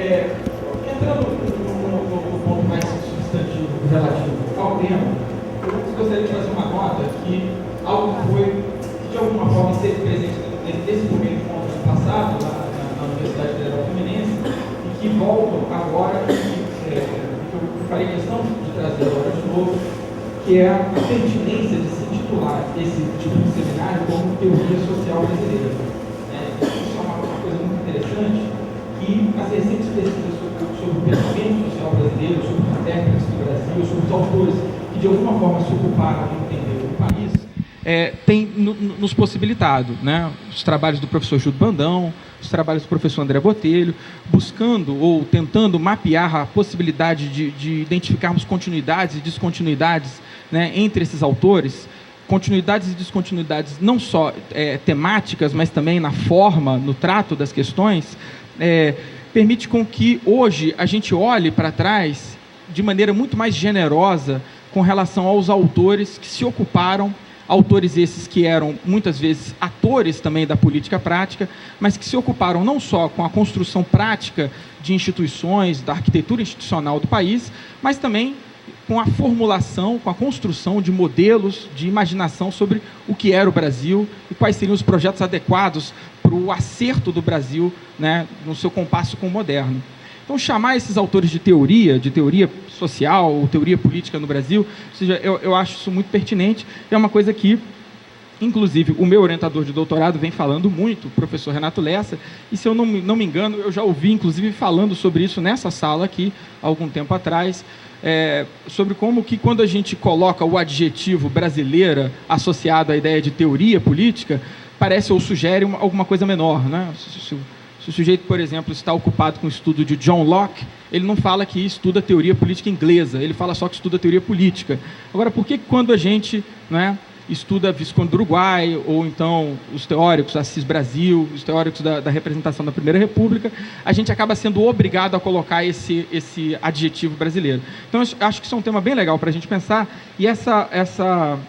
Entrando no ponto mais substantivo relativo ao tema, eu gostaria de fazer uma nota que algo foi, de alguma forma, esteve presente nesse primeiro encontro passado, lá na Universidade Federal Fluminense, e que volto agora, que eu farei questão de trazer agora de novo, que é a pertinência de se intitular esse tipo de seminário como Teoria Social Brasileira. Isso é uma coisa muito interessante, que as recentes pesquisas sobre o pensamento social brasileiro, sobre os intérpretes do Brasil, sobre os autores que de alguma forma se ocuparam de entender o país, tem nos possibilitado, né? Os trabalhos do professor Júlio Brandão, os trabalhos do professor André Botelho, buscando ou tentando mapear a possibilidade de identificarmos continuidades e descontinuidades, né, entre esses autores, continuidades e descontinuidades não só temáticas, mas também na forma, no trato das questões, permite com que hoje a gente olhe para trás de maneira muito mais generosa com relação aos autores que se ocuparam, autores esses que eram muitas vezes atores também da política prática, mas que se ocuparam não só com a construção prática de instituições, da arquitetura institucional do país, mas também com a formulação, com a construção de modelos de imaginação sobre o que era o Brasil e quais seriam os projetos adequados para o acerto do Brasil, né, no seu compasso com o moderno. Então, chamar esses autores de teoria social, ou teoria política no Brasil, ou seja, eu acho isso muito pertinente, é uma coisa que, inclusive, o meu orientador de doutorado vem falando muito, o professor Renato Lessa, e se eu não me engano, eu já ouvi, inclusive, falando sobre isso nessa sala aqui, há algum tempo atrás, sobre como que quando a gente coloca o adjetivo brasileira associado à ideia de teoria política, parece ou sugere alguma coisa menor, né? Se o sujeito, por exemplo, está ocupado com o estudo de John Locke, ele não fala que estuda teoria política inglesa, ele fala só que estuda teoria política. Agora, por que quando a gente, né, estuda Visconde do Uruguai, ou então os teóricos Assis Brasil, os teóricos da representação da Primeira República, a gente acaba sendo obrigado a colocar esse adjetivo brasileiro? Então, eu acho que isso é um tema bem legal para a gente pensar, e essa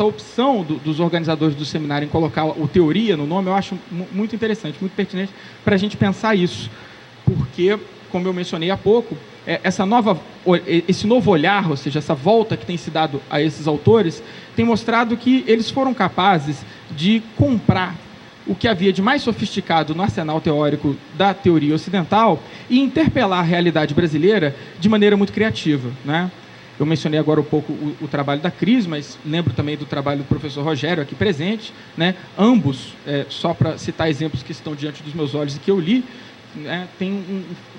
opção dos organizadores do seminário em colocar o teoria no nome, eu acho muito interessante, muito pertinente para a gente pensar isso, porque, como eu mencionei há pouco, esse novo olhar, ou seja, essa volta que tem se dado a esses autores, tem mostrado que eles foram capazes de comprar o que havia de mais sofisticado no arsenal teórico da teoria ocidental e interpelar a realidade brasileira de maneira muito criativa, né? Eu mencionei agora um pouco o trabalho da Cris, mas lembro também do trabalho do professor Rogério, aqui presente, né? Ambos, só para citar exemplos que estão diante dos meus olhos e que eu li, né,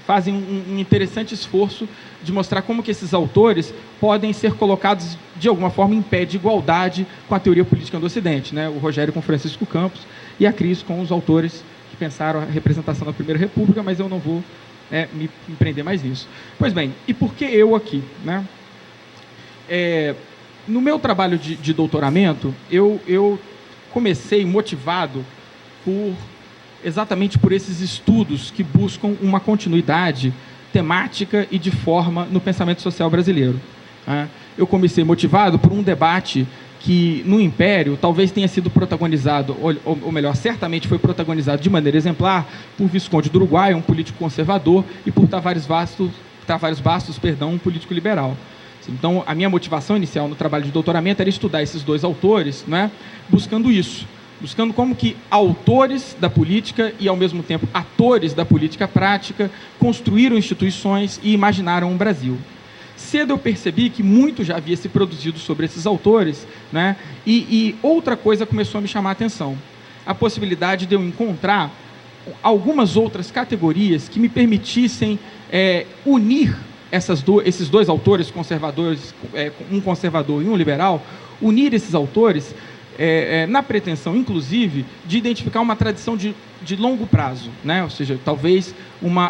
fazem um interessante esforço de mostrar como que esses autores podem ser colocados, de alguma forma, em pé de igualdade com a teoria política do Ocidente, né? O Rogério com Francisco Campos e a Cris com os autores que pensaram a representação da Primeira República, mas eu não vou me empreender mais nisso. Pois bem, e por que eu aqui, né? No meu trabalho de doutoramento, eu comecei motivado exatamente por esses estudos que buscam uma continuidade temática e de forma no pensamento social brasileiro, né? Eu comecei motivado por um debate que, no Império, talvez tenha sido protagonizado, ou melhor, certamente foi protagonizado de maneira exemplar por Visconde do Uruguai, um político conservador, e por Tavares Bastos, um político liberal. Então, a minha motivação inicial no trabalho de doutoramento era estudar esses dois autores, né, buscando isso, buscando como que autores da política e, ao mesmo tempo, atores da política prática construíram instituições e imaginaram um Brasil. Cedo eu percebi que muito já havia se produzido sobre esses autores, né, e outra coisa começou a me chamar a atenção, a possibilidade de eu encontrar algumas outras categorias que me permitissem unir esses dois autores conservadores, um conservador e um liberal, unir esses autores na pretensão, inclusive, de identificar uma tradição de longo prazo, né? Ou seja, talvez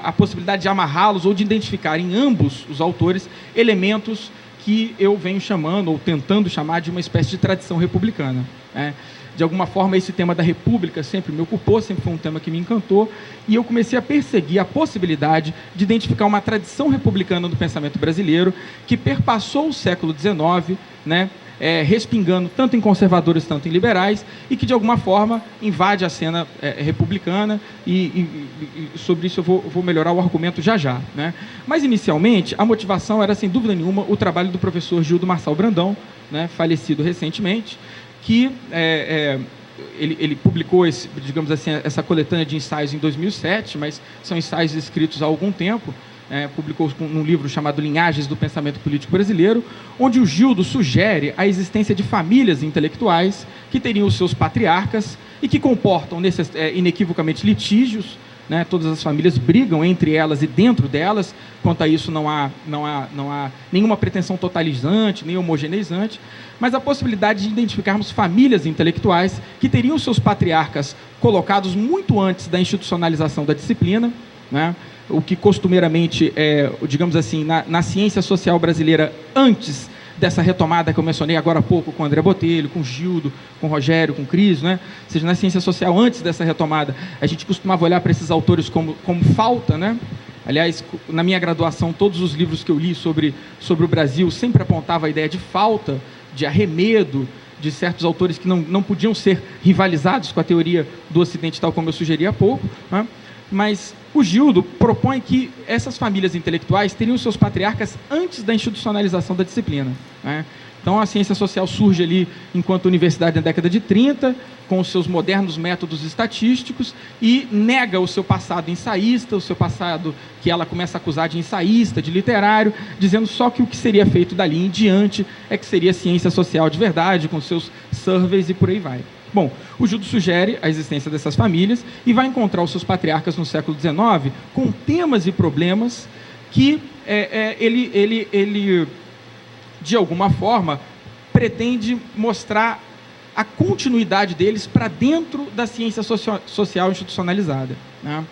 a possibilidade de amarrá-los ou de identificar em ambos os autores elementos que eu venho chamando, ou tentando chamar, de uma espécie de tradição republicana, né? De alguma forma, esse tema da República sempre me ocupou, sempre foi um tema que me encantou, e eu comecei a perseguir a possibilidade de identificar uma tradição republicana do pensamento brasileiro que perpassou o século XIX, né, respingando tanto em conservadores, tanto em liberais, e que, de alguma forma, invade a cena republicana, e sobre isso eu vou melhorar o argumento já já, né? Mas, inicialmente, a motivação era, sem dúvida nenhuma, o trabalho do professor Gildo Marçal Brandão, né, falecido recentemente, que ele publicou, digamos assim, essa coletânea de ensaios em 2007, mas são ensaios escritos há algum tempo. Publicou num livro chamado Linhagens do Pensamento Político Brasileiro, onde o Gildo sugere a existência de famílias intelectuais que teriam os seus patriarcas e que comportam inequivocamente litígios, né? Todas as famílias brigam entre elas e dentro delas. Quanto a isso, não há nenhuma pretensão totalizante, nem homogeneizante, mas a possibilidade de identificarmos famílias intelectuais que teriam seus patriarcas colocados muito antes da institucionalização da disciplina, né? O que costumeiramente digamos assim, na ciência social brasileira, antes dessa retomada que eu mencionei agora há pouco com o André Botelho, com o Gildo, com o Rogério, com o Cris, né? Ou seja, na ciência social, antes dessa retomada, a gente costumava olhar para esses autores como falta, né? Aliás, na minha graduação, todos os livros que eu li sobre o Brasil sempre apontavam a ideia de falta, de arremedo, de certos autores que não podiam ser rivalizados com a teoria do Ocidente, tal como eu sugeri há pouco, né? Mas o Gildo propõe que essas famílias intelectuais teriam seus patriarcas antes da institucionalização da disciplina, né? Então, a ciência social surge ali enquanto universidade na década de 30, com os seus modernos métodos estatísticos, e nega o seu passado ensaísta, o seu passado que ela começa a acusar de ensaísta, de literário, dizendo só que o que seria feito dali em diante é que seria ciência social de verdade, com seus surveys e por aí vai. Bom, o Gildo sugere a existência dessas famílias e vai encontrar os seus patriarcas no século XIX com temas e problemas que ele de alguma forma, pretende mostrar a continuidade deles para dentro da ciência social institucionalizada, né?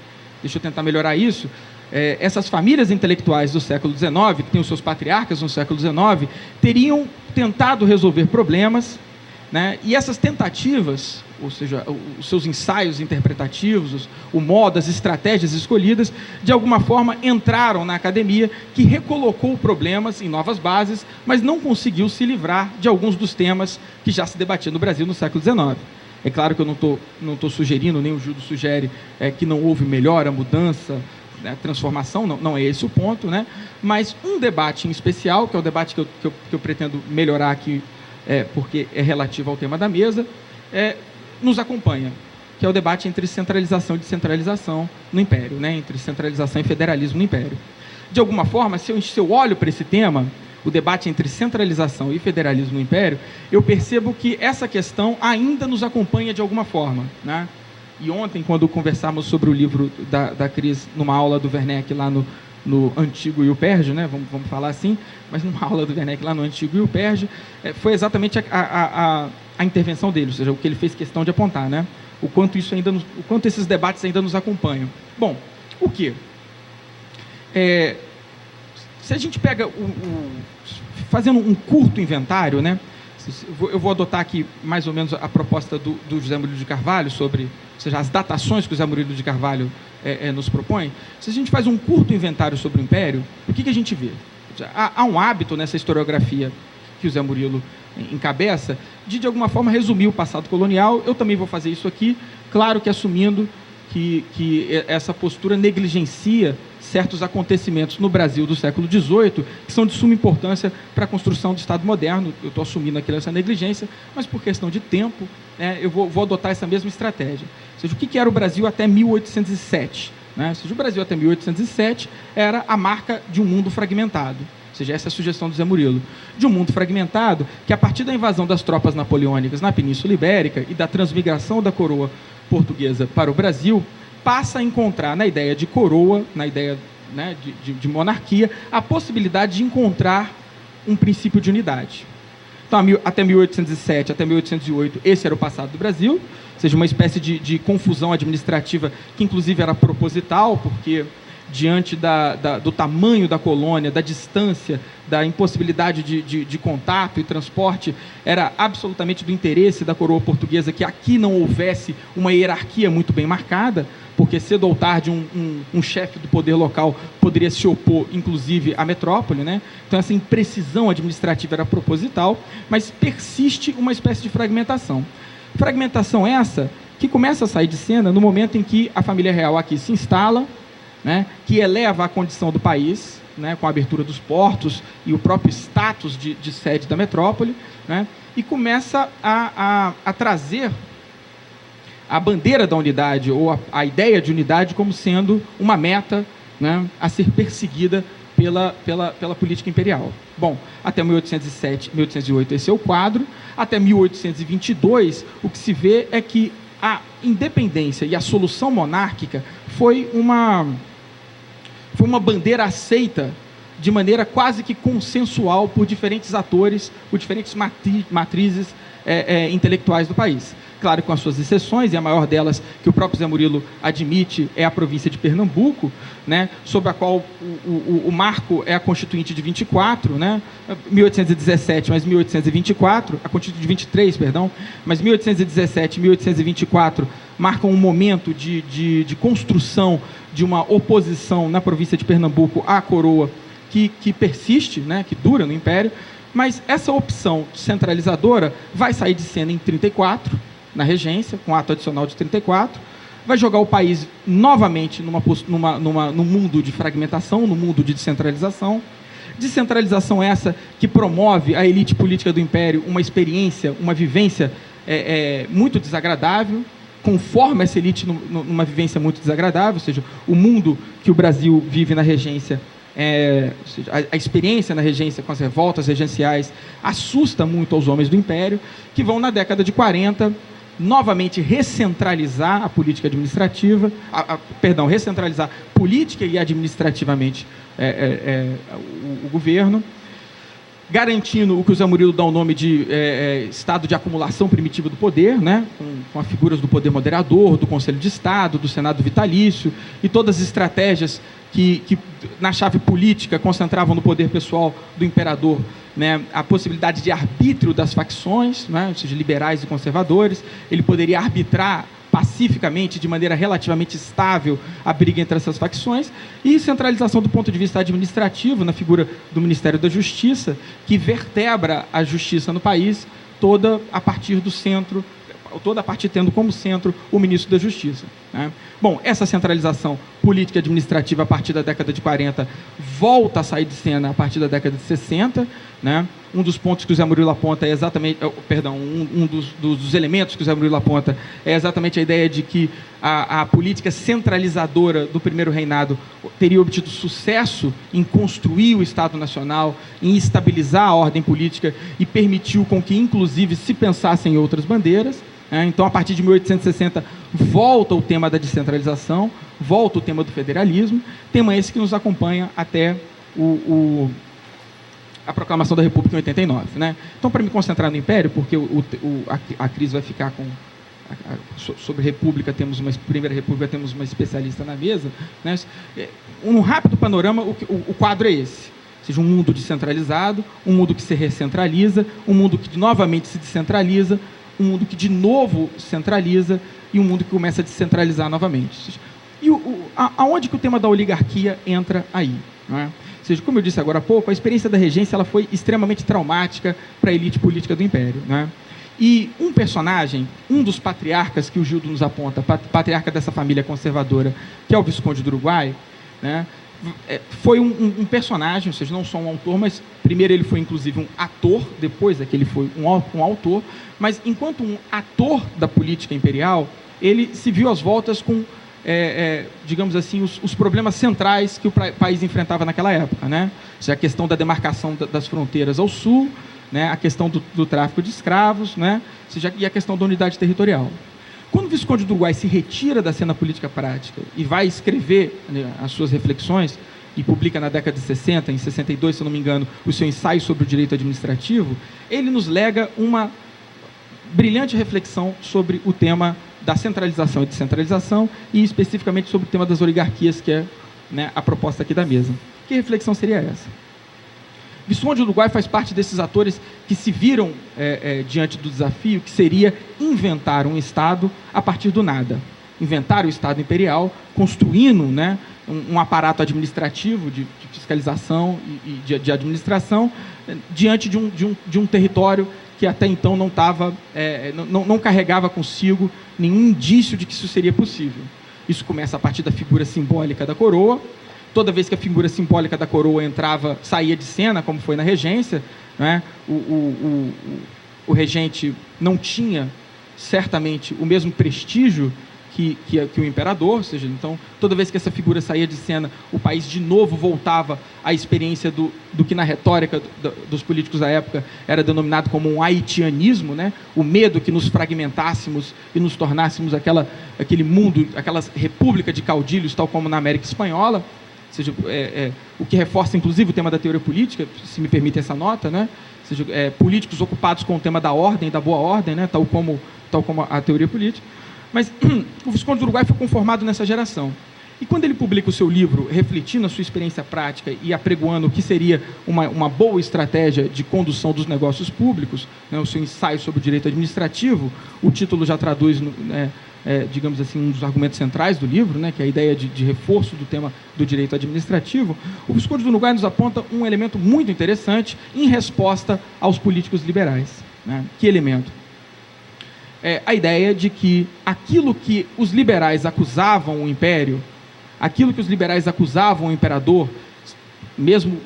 Deixa eu tentar melhorar isso. Essas famílias intelectuais do século XIX, que têm os seus patriarcas no século XIX, teriam tentado resolver problemas, né? E essas tentativas, ou seja, os seus ensaios interpretativos, o modo, as estratégias escolhidas, de alguma forma entraram na academia, que recolocou problemas em novas bases, mas não conseguiu se livrar de alguns dos temas que já se debatiam no Brasil no século XIX. É claro que eu não estou sugerindo, nem o Gildo sugere, que não houve melhora, mudança, né, transformação, não é esse o ponto, né? Mas um debate em especial, que é o debate que eu pretendo melhorar aqui, porque é relativo ao tema da mesa, nos acompanha, que é o debate entre centralização e descentralização no Império, né? Entre centralização e federalismo no Império. De alguma forma, se eu olho para esse tema, o debate entre centralização e federalismo no Império, eu percebo que essa questão ainda nos acompanha de alguma forma, né? E ontem, quando conversamos sobre o livro da Cris, numa aula do Werneck lá no Antigo e o Perge, né? Vamos falar assim, mas numa aula do Werneck lá no Antigo e o Perge, foi exatamente a intervenção dele, ou seja, o que ele fez questão de apontar, né? O quanto esses debates ainda nos acompanham. Bom, o quê? Se a gente pega fazendo um curto inventário, né? Eu vou adotar aqui mais ou menos a proposta do José Murilo de Carvalho sobre, ou seja, as datações que o José Murilo de Carvalho nos propõe. Se a gente faz um curto inventário sobre o Império, o que a gente vê? Há um hábito nessa historiografia que o José Murilo encabeça de alguma forma resumir o passado colonial. Eu também vou fazer isso aqui, claro que assumindo que essa postura negligencia certos acontecimentos no Brasil do século XVIII, que são de suma importância para a construção do Estado moderno. Eu estou assumindo aqui essa negligência, mas por questão de tempo, né, eu vou adotar essa mesma estratégia. Ou seja, o que era o Brasil até 1807? Né? Ou seja, o Brasil até 1807 era a marca de um mundo fragmentado. Ou seja, essa é a sugestão do Zé Murilo. De um mundo fragmentado que, a partir da invasão das tropas napoleônicas na Península Ibérica e da transmigração da coroa portuguesa para o Brasil, passa a encontrar na ideia de coroa, na ideia, né, de monarquia, a possibilidade de encontrar um princípio de unidade. Então, até 1807, até 1808, esse era o passado do Brasil, ou seja, uma espécie de confusão administrativa que, inclusive, era proposital, porque diante do tamanho da colônia, da distância, da impossibilidade de contato e transporte, era absolutamente do interesse da coroa portuguesa que aqui não houvesse uma hierarquia muito bem marcada, porque cedo ou tarde um chefe do poder local poderia se opor, inclusive, à metrópole, né? Então essa imprecisão administrativa era proposital, mas persiste uma espécie de fragmentação. Fragmentação essa que começa a sair de cena no momento em que a família real aqui se instala, né? Que eleva a condição do país, né? Com a abertura dos portos e o próprio status de sede da metrópole, né? E começa a trazer a bandeira da unidade, ou a ideia de unidade, como sendo uma meta, né, a ser perseguida pela política imperial. Bom, até 1807, 1808 esse é o quadro. Até 1822, o que se vê é que a independência e a solução monárquica foi uma bandeira aceita de maneira quase que consensual por diferentes atores, por diferentes matrizes intelectuais do país. Claro, com as suas exceções, e a maior delas, que o próprio Zé Murilo admite, é a província de Pernambuco, né, sobre a qual o marco é a Constituinte de 24, né, 1817, mas 1824, a Constituinte de 23, perdão, mas 1817 e 1824 marcam um momento de construção de uma oposição na província de Pernambuco à coroa que persiste, né, que dura no Império, mas essa opção centralizadora vai sair de cena em 34, na regência, com o ato adicional de 34, vai jogar o país novamente num mundo de fragmentação, no mundo de descentralização. Descentralização essa que promove a elite política do Império uma experiência, uma vivência muito desagradável, conforma essa elite numa vivência muito desagradável, ou seja, o mundo que o Brasil vive na regência, ou seja, a experiência na regência com as revoltas regenciais assusta muito aos homens do Império, que vão na década de 40 novamente recentralizar a política administrativa, recentralizar política e administrativamente o governo, garantindo o que o Zé Murilo dá o nome de estado de acumulação primitiva do poder, né, com as figuras do poder moderador, do Conselho de Estado, do Senado vitalício, e todas as estratégias que na chave política concentravam no poder pessoal do imperador, né, a possibilidade de arbítrio das facções, né, ou seja, liberais e conservadores. Ele poderia arbitrar pacificamente, de maneira relativamente estável, a briga entre essas facções, e centralização do ponto de vista administrativo, na figura do Ministério da Justiça, que vertebra a justiça no país, toda a partir do centro, toda a partir tendo como centro o Ministro da Justiça, né? Bom, essa centralização política e administrativa a partir da década de 40 volta a sair de cena a partir da década de 60, né? Um dos pontos que o Zé Murilo aponta é exatamente, um dos elementos que o Zé Murilo aponta é exatamente a ideia de que a política centralizadora do primeiro reinado teria obtido sucesso em construir o Estado Nacional, em estabilizar a ordem política e permitiu com que, inclusive, se pensasse em outras bandeiras. Então, a partir de 1860, volta o tema da descentralização, volta o tema do federalismo, tema esse que nos acompanha até a proclamação da República em 89. Né? Então, para me concentrar no Império, porque a crise vai ficar com... sobre República, Primeira República, temos uma especialista na mesa, né? Um rápido panorama, o quadro é esse. Ou seja, um mundo descentralizado, um mundo que se recentraliza, um mundo que novamente se descentraliza, um mundo que de novo centraliza e um mundo que começa a descentralizar novamente. E aonde que o tema da oligarquia entra aí? Não é? Ou seja, como eu disse agora há pouco, a experiência da regência ela foi extremamente traumática para a elite política do Império. Não é? E um personagem, um dos patriarcas que o Gildo nos aponta, patriarca dessa família conservadora, que é o Visconde do Uruguai, né? Foi um personagem, ou seja, não só um autor, mas primeiro ele foi inclusive um ator, depois é que ele foi um autor, mas enquanto um ator da política imperial, ele se viu às voltas com, digamos assim, os problemas centrais que o país enfrentava naquela época, né? Ou seja, a questão da demarcação das fronteiras ao sul, né? A questão do tráfico de escravos, né? Ou seja, e a questão da unidade territorial. Quando o Visconde do Uruguai se retira da cena política prática e vai escrever, né, as suas reflexões, e publica na década de 60, em 62, se eu não me engano, o seu ensaio sobre o direito administrativo, ele nos lega uma brilhante reflexão sobre o tema da centralização e descentralização, e especificamente sobre o tema das oligarquias, que é, né, a proposta aqui da mesa. Que reflexão seria essa? Visconde do Uruguai faz parte desses atores que se viram diante do desafio que seria inventar um Estado a partir do nada. inventaram o Estado Imperial, construindo, né, um aparato administrativo de fiscalização e de administração diante de um território que até então não carregava consigo nenhum indício de que isso seria possível. Isso começa a partir da figura simbólica da coroa. Toda vez que a figura simbólica da coroa saía de cena, como foi na regência, né, o regente não tinha, certamente, o mesmo prestígio que o imperador, ou seja, então, toda vez que essa figura saía de cena, o país de novo voltava à experiência do que na retórica dos políticos da época era denominado como um haitianismo, né? O medo que nos fragmentássemos e nos tornássemos aquele mundo, aquela república de caudilhos, tal como na América Espanhola, ou seja, o que reforça, inclusive, o tema da teoria política, se me permite essa nota, né? Ou seja, políticos ocupados com o tema da ordem, da boa ordem, né? tal como a teoria política. Mas o Visconde do Uruguai foi conformado nessa geração. E quando ele publica o seu livro, refletindo a sua experiência prática e apregoando o que seria uma boa estratégia de condução dos negócios públicos, né, o seu ensaio sobre o direito administrativo, o título já traduz, digamos assim, um dos argumentos centrais do livro, né, que é a ideia de reforço do tema do direito administrativo. O Visconde do Uruguai nos aponta um elemento muito interessante em resposta aos políticos liberais. Né? Que elemento? A ideia de que aquilo que os liberais acusavam o império, aquilo que os liberais acusavam o imperador, mesmo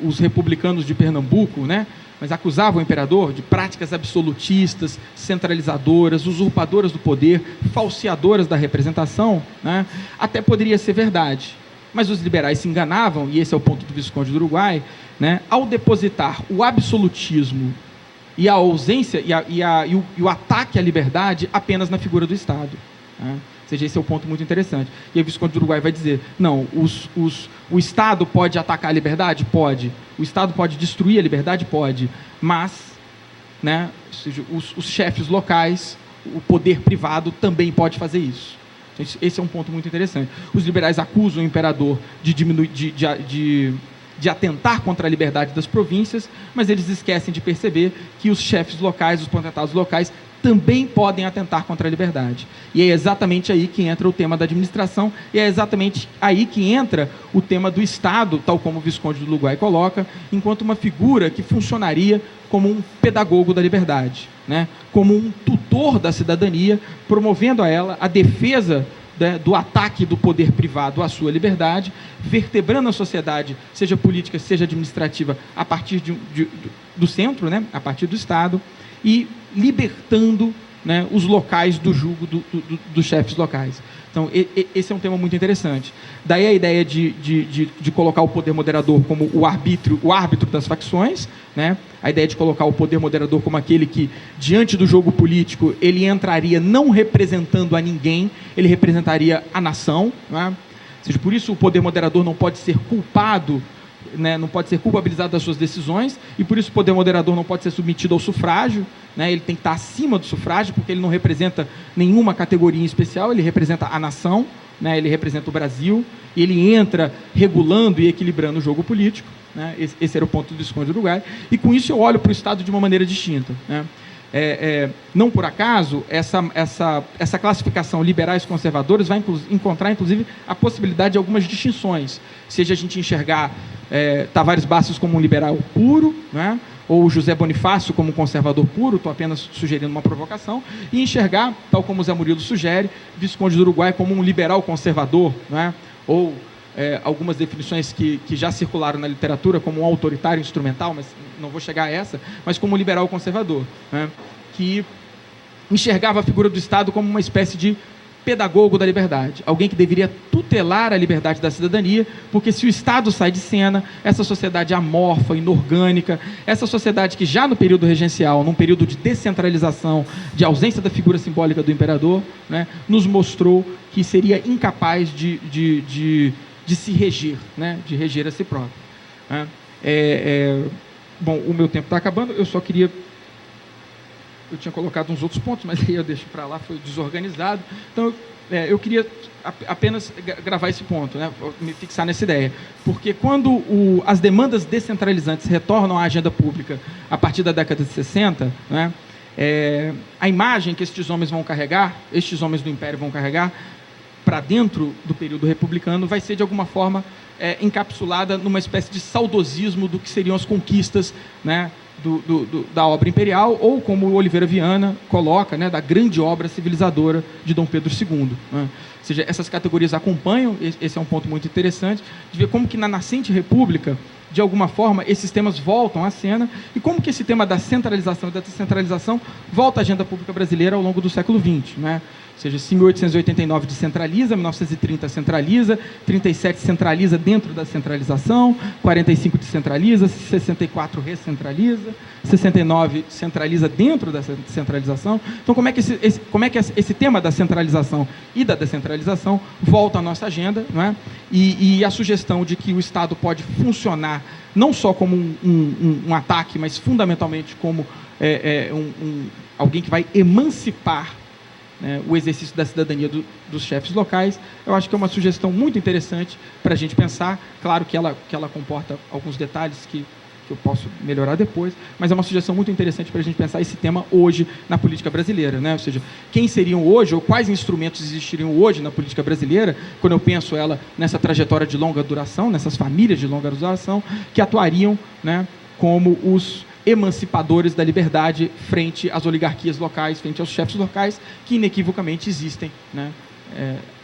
os republicanos de Pernambuco, né, mas acusavam o imperador de práticas absolutistas, centralizadoras, usurpadoras do poder, falseadoras da representação, né, até poderia ser verdade. Mas os liberais se enganavam, e esse é o ponto do Visconde do Uruguai, né, ao depositar o absolutismo e a ausência e o ataque à liberdade apenas na figura do Estado. Né? Ou seja, esse é um ponto muito interessante. E aí o Visconde do Uruguai vai dizer, não, o Estado pode atacar a liberdade? Pode. O Estado pode destruir a liberdade? Pode. Mas, né, ou seja, os chefes locais, o poder privado também pode fazer isso. Esse é um ponto muito interessante. Os liberais acusam o imperador de atentar contra a liberdade das províncias, mas eles esquecem de perceber que os chefes locais, os potentados locais, também podem atentar contra a liberdade. E é exatamente aí que entra o tema da administração, e é exatamente aí que entra o tema do Estado, tal como o Visconde do Uruguai coloca, enquanto uma figura que funcionaria como um pedagogo da liberdade, né? Como um tutor da cidadania, promovendo a ela a defesa do ataque do poder privado à sua liberdade, vertebrando a sociedade, seja política, seja administrativa, a partir do centro, né, a partir do Estado, e libertando, né, os locais do jugo dos chefes locais. Então, esse é um tema muito interessante. Daí a ideia de colocar o poder moderador como o árbitro das facções, né? A ideia de colocar o poder moderador como aquele que, diante do jogo político, ele entraria não representando a ninguém, ele representaria a nação. Né? Ou seja, por isso o poder moderador não pode ser culpado, né, não pode ser culpabilizado das suas decisões, e por isso o poder moderador não pode ser submetido ao sufrágio, né, ele tem que estar acima do sufrágio, porque ele não representa nenhuma categoria em especial, ele representa a nação, né, ele representa o Brasil, e ele entra regulando e equilibrando o jogo político. Né, esse era o ponto do Visconde do Uruguai, e com isso eu olho para o Estado de uma maneira distinta. Né. Não por acaso, essa classificação liberais conservadores vai encontrar, inclusive, a possibilidade de algumas distinções. Seja a gente enxergar Tavares Bastos como um liberal puro, né? Ou José Bonifácio como um conservador puro, estou apenas sugerindo uma provocação, e enxergar, tal como o Zé Murilo sugere, Visconde do Uruguai como um liberal conservador, né? Ou algumas definições que já circularam na literatura, como um autoritário instrumental, mas não vou chegar a essa, mas como um liberal conservador, né? Que enxergava a figura do Estado como uma espécie de pedagogo da liberdade, alguém que deveria tutelar a liberdade da cidadania, porque se o Estado sai de cena, essa sociedade amorfa, inorgânica, essa sociedade que já no período regencial, num período de descentralização, de ausência da figura simbólica do imperador, né, nos mostrou que seria incapaz de se reger, né, de reger a si próprio. Né. Bom, o meu tempo está acabando, eu só queria... Eu tinha colocado uns outros pontos, mas aí eu deixo para lá, foi desorganizado. Então, eu queria apenas gravar esse ponto, né, me fixar nessa ideia. Porque quando as demandas descentralizantes retornam à agenda pública a partir da década de 60, né, A imagem que estes homens vão carregar, estes homens do Império vão carregar, para dentro do período republicano, vai ser, de alguma forma, encapsulada numa espécie de saudosismo do que seriam as conquistas, né, da obra imperial, ou, como o Oliveira Viana coloca, né, da grande obra civilizadora de Dom Pedro II. Né? Ou seja, essas categorias acompanham, esse é um ponto muito interessante, de ver como que na nascente república, de alguma forma, esses temas voltam à cena, e como que esse tema da centralização e da descentralização volta à agenda pública brasileira ao longo do século XX. Né? Ou seja, se em 1889 descentraliza, 1930 centraliza, 37 centraliza dentro da centralização, 45 descentraliza, 64 recentraliza, 69 centraliza dentro da centralização. Então, como é que esse tema da centralização e da descentralização volta à nossa agenda, não é? E a sugestão de que o Estado pode funcionar não só como um ataque, mas fundamentalmente como alguém que vai emancipar, né, o exercício da cidadania dos chefes locais, eu acho que é uma sugestão muito interessante para a gente pensar. Claro que ela comporta alguns detalhes que eu posso melhorar depois, mas é uma sugestão muito interessante para a gente pensar esse tema hoje na política brasileira, né? Ou seja, quem seriam hoje, ou quais instrumentos existiriam hoje na política brasileira, quando eu penso ela nessa trajetória de longa duração, nessas famílias de longa duração, que atuariam, né, como os emancipadores da liberdade frente às oligarquias locais, frente aos chefes locais, que inequivocamente existem, né,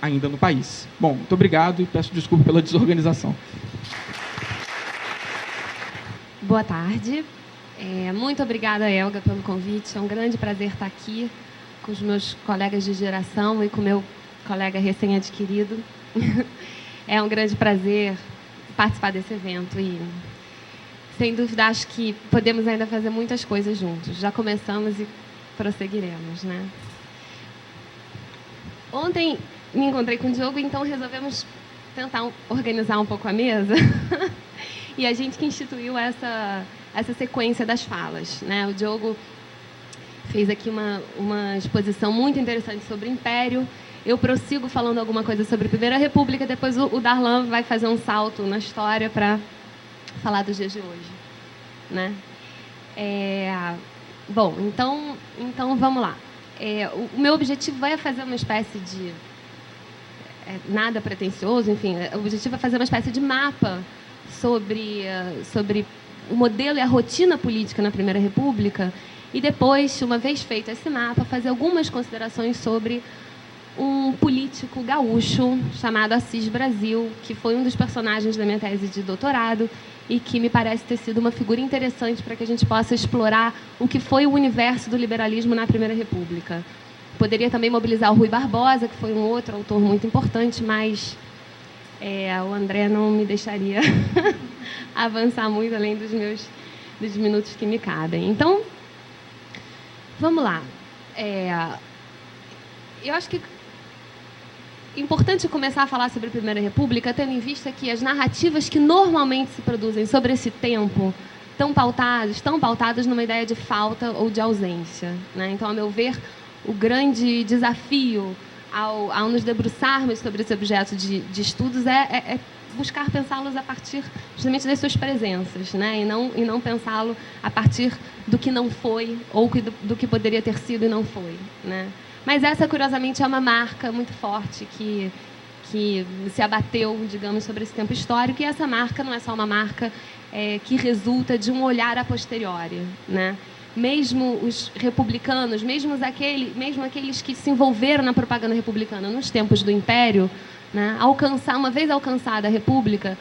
ainda no país. Bom, muito obrigado e peço desculpa pela desorganização. Boa tarde. Muito obrigada, Elga, pelo convite. É um grande prazer estar aqui com os meus colegas de geração e com o meu colega recém-adquirido. É um grande prazer participar desse evento e, sem dúvida, acho que podemos ainda fazer muitas coisas juntos. Já começamos e prosseguiremos, né? Ontem me encontrei com o Diogo, então resolvemos tentar organizar um pouco a mesa. E a gente que instituiu essa sequência das falas, né? O Diogo fez aqui uma exposição muito interessante sobre o Império. Eu prossigo falando alguma coisa sobre a Primeira República, depois o Darlan vai fazer um salto na história para falar dos dias de hoje, né? Bom, então vamos lá. O meu objetivo é fazer uma espécie de... nada pretensioso, enfim, o objetivo é fazer uma espécie de mapa sobre o modelo e a rotina política na Primeira República e depois, uma vez feito esse mapa, fazer algumas considerações sobre um político gaúcho chamado Assis Brasil, que foi um dos personagens da minha tese de doutorado e que me parece ter sido uma figura interessante para que a gente possa explorar o que foi o universo do liberalismo na Primeira República. Poderia também mobilizar o Rui Barbosa, que foi um outro autor muito importante, mas o André não me deixaria avançar muito além dos minutos que me cabem. Então, vamos lá. Eu acho que é importante começar a falar sobre a Primeira República, tendo em vista que as narrativas que normalmente se produzem sobre esse tempo estão pautadas numa ideia de falta ou de ausência, né? Então, a meu ver, o grande desafio ao nos debruçarmos sobre esse objeto de estudos é buscar pensá-los a partir justamente das suas presenças, né? E não pensá-lo a partir do que não foi ou do que poderia ter sido e não foi, né? Mas essa, curiosamente, é uma marca muito forte que se abateu, digamos, sobre esse tempo histórico, e essa marca não é só uma marca que resulta de um olhar a posteriori, né? Mesmo os republicanos, mesmo aqueles que se envolveram na propaganda republicana nos tempos do Império, né, uma vez alcançada a República,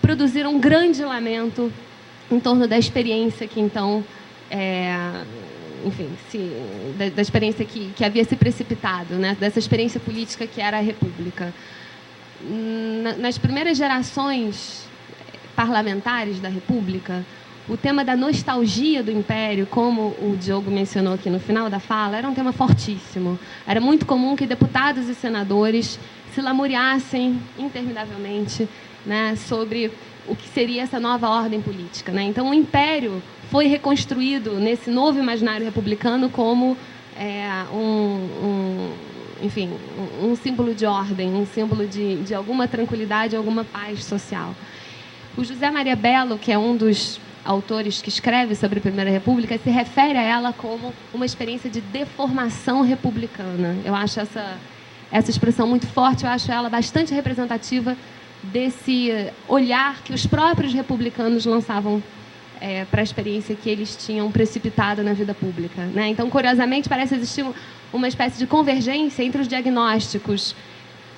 produziram um grande lamento em torno da experiência que então, da experiência que havia se precipitado, né, dessa experiência política que era a República. Nas primeiras gerações parlamentares da República, o tema da nostalgia do Império, como o Diogo mencionou aqui no final da fala, era um tema fortíssimo. Era muito comum que deputados e senadores se lamuriassem interminavelmente, né, sobre o que seria essa nova ordem política, né? Então, o Império foi reconstruído nesse novo imaginário republicano como um símbolo de ordem, um símbolo de alguma tranquilidade, alguma paz social. O José Maria Bello, que é um dos autores que escrevem sobre a Primeira República, se refere a ela como uma experiência de deformação republicana. Eu acho essa expressão muito forte, eu acho ela bastante representativa desse olhar que os próprios republicanos lançavam para a experiência que eles tinham precipitado na vida pública, né? Então, curiosamente, parece existir uma espécie de convergência entre os diagnósticos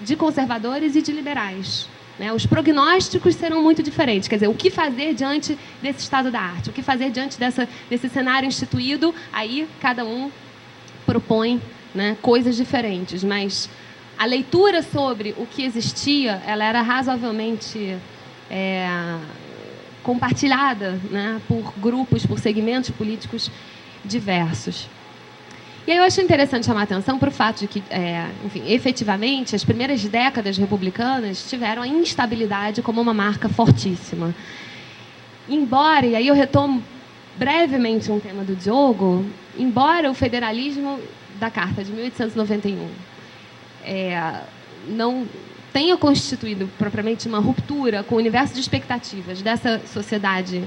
de conservadores e de liberais, né? Os prognósticos serão muito diferentes, quer dizer, o que fazer diante desse estado da arte, o que fazer diante desse cenário instituído, aí cada um propõe, né, coisas diferentes, mas a leitura sobre o que existia, ela era razoavelmente compartilhada, né, por grupos, por segmentos políticos diversos. E aí eu acho interessante chamar a atenção para o fato de que, enfim, efetivamente, as primeiras décadas republicanas tiveram a instabilidade como uma marca fortíssima. Embora, e aí eu retomo brevemente um tema do Diogo, embora o federalismo da Carta de 1891 não tenha constituído propriamente uma ruptura com o universo de expectativas dessa sociedade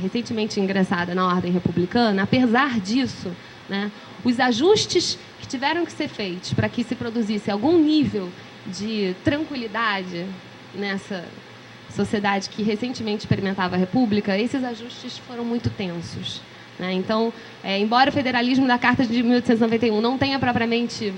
recentemente ingressada na ordem republicana, apesar disso, né, os ajustes que tiveram que ser feitos para que se produzisse algum nível de tranquilidade nessa sociedade que recentemente experimentava a República, esses ajustes foram muito tensos, né? Então, embora o federalismo da Carta de 1891 não tenha propriamente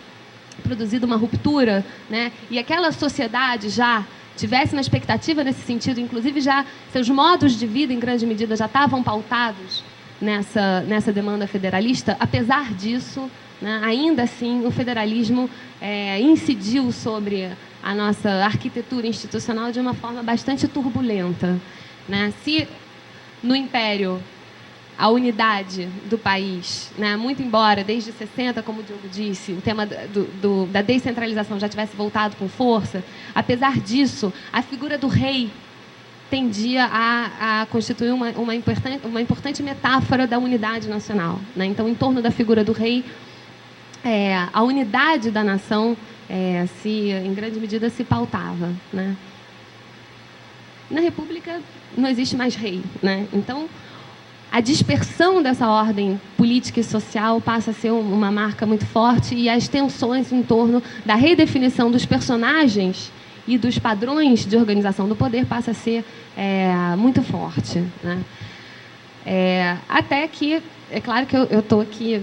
produzido uma ruptura, né, e aquela sociedade já tivesse uma expectativa nesse sentido, inclusive já seus modos de vida, em grande medida, já estavam pautados nessa demanda federalista, apesar disso, né, ainda assim, o federalismo incidiu sobre a nossa arquitetura institucional de uma forma bastante turbulenta, né? Se no Império a unidade do país, né, muito embora desde 60, como o Diogo disse, o tema da descentralização já tivesse voltado com força, apesar disso, a figura do rei tendia a constituir uma importante metáfora da unidade nacional, né? Então, em torno da figura do rei, a unidade da nação em grande medida, se pautava, né? Na República não existe mais rei, né? Então, a dispersão dessa ordem política e social passa a ser uma marca muito forte, e as tensões em torno da redefinição dos personagens e dos padrões de organização do poder passa a ser muito forte, né? Até que, é claro que eu estou aqui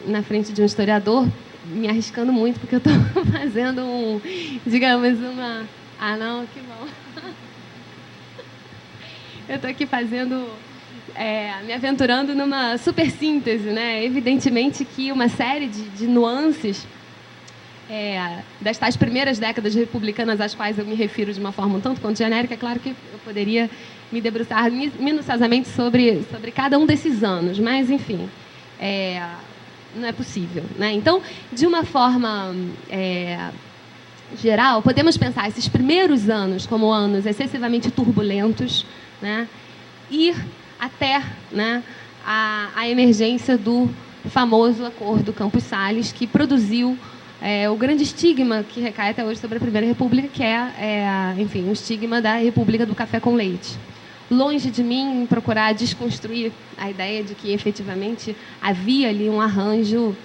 na frente de um historiador, me arriscando muito, porque eu estou fazendo digamos, uma... Ah, não, que bom. Eu estou aqui fazendo... me aventurando numa super síntese, né? Evidentemente que uma série de nuances das tais primeiras décadas republicanas às quais eu me refiro de uma forma um tanto quanto genérica, é claro que eu poderia me debruçar minuciosamente sobre cada um desses anos, mas, enfim, não é possível, né? Então, de uma forma geral, podemos pensar esses primeiros anos como anos excessivamente turbulentos, né? E até, né, a emergência do famoso Acordo Campos Salles, que produziu o grande estigma que recai até hoje sobre a Primeira República, que enfim, o estigma da República do Café com Leite. Longe de mim procurar desconstruir a ideia de que, efetivamente, havia ali um arranjo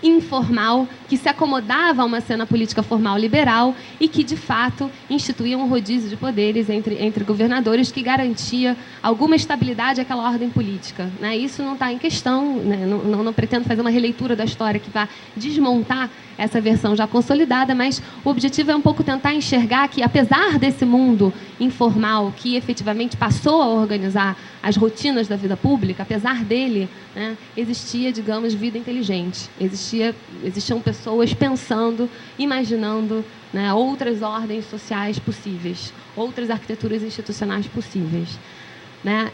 informal que se acomodava a uma cena política formal liberal e que, de fato, instituía um rodízio de poderes entre governadores que garantia alguma estabilidade àquela ordem política, né? Isso não está em questão, né? Não pretendo fazer uma releitura da história que vá desmontar essa versão já consolidada, mas o objetivo é um pouco tentar enxergar que, apesar desse mundo informal que efetivamente passou a organizar as rotinas da vida pública, apesar dele, né, existia, digamos, vida inteligente. Existiam pessoas pensando, imaginando, né, outras ordens sociais possíveis, outras arquiteturas institucionais possíveis, né?